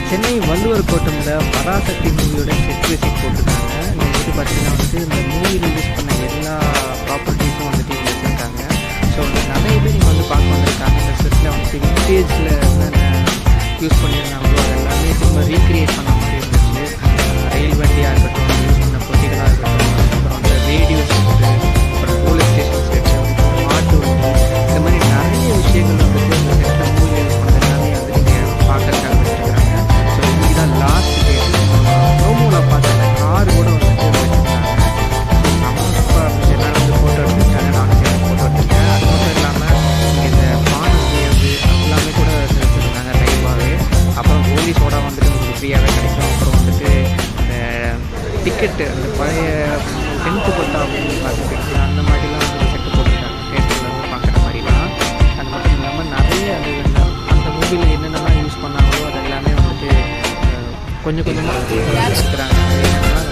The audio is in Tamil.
சென்னை வள்ளுவர் கோட்டமில் பராசக்தி மூவியோட செட் விசிட் போட்டிருக்காங்க. இங்கே வந்துட்டு பார்த்திங்கன்னா வந்துட்டு இந்த மூவியில் யூஸ் பண்ண எல்லா ப்ராப்பர்ட்டிஸும் வந்துட்டு இங்கே வச்சுருக்காங்க. ஸோ நிறைய பேர் இங்கே வந்து பார்க்க வந்திருக்காங்க. இந்த செட்டில் வந்துட்டு விண்டேஜில் என்னென்ன யூஸ் பண்ணியிருந்தாங்களோ அது எல்லாமே திரும்ப ரீக்ரியேட் பண்ண மாதிரி இருந்துச்சு. ரயில் வண்டியாக இருக்கட்டும், யூஸ் பண்ண பொட்டிகளாக இருக்கட்டும், அப்புறம் அந்த ரேடியோ செட்டு, அப்புறம் போலீஸ் ஸ்டேஷன் செட்டு, மாட்டு வண்டி, இந்த மாதிரி நிறைய விஷயங்கள் வந்துட்டு இந்த செட்டில் மூவியில் யூஸ் பண்ண எல்லாமே வந்துட்டு இங்கே பார்க்கறதுக்காக வச்சுருக்காங்க. ஸோ இன்றைக்கி தான் லாஸ்ட் டேட். ப்ரோமோவில் பார்த்த அந்த கார் கூட வந்துட்டு வச்சுருக்காங்க. ஸோ நம்ம எல்லாம் வந்து ஃபோட்டோ எடுத்துருக்காங்க. நானும் சேர்ந்து ஃபோட்டோ எடுத்துருக்கேன். அது மட்டும் இல்லாமல் இங்கே இந்த பானை செய்யறது எல்லாமே கூட வச்சுருந்தாங்க லைவாகவே. அப்புறம் கோலி சோடா வந்துட்டு உங்களுக்கு ஃப்ரீயாகவே கிடைக்கும். அப்புறம் வந்துட்டு இந்த டிக்கெட்டு, அந்த பழைய 10th பட்டா அப்படின்னு பார்த்துட்டு அந்த மாதிரிலாம் வந்துட்டு செட்டு போட்டுருக்காங்க தேட்டரில் வந்து பார்க்குற மாதிரிலாம். அது மட்டும் இல்லாமல் நிறைய அந்த மூவியில் என்னென்னலாம் யூஸ் பண்ணாங்களோ அது எல்லாமே வந்துட்டு கொஞ்சம் கொஞ்சமாக இருக்கிறாங்க. அது என்னென்னா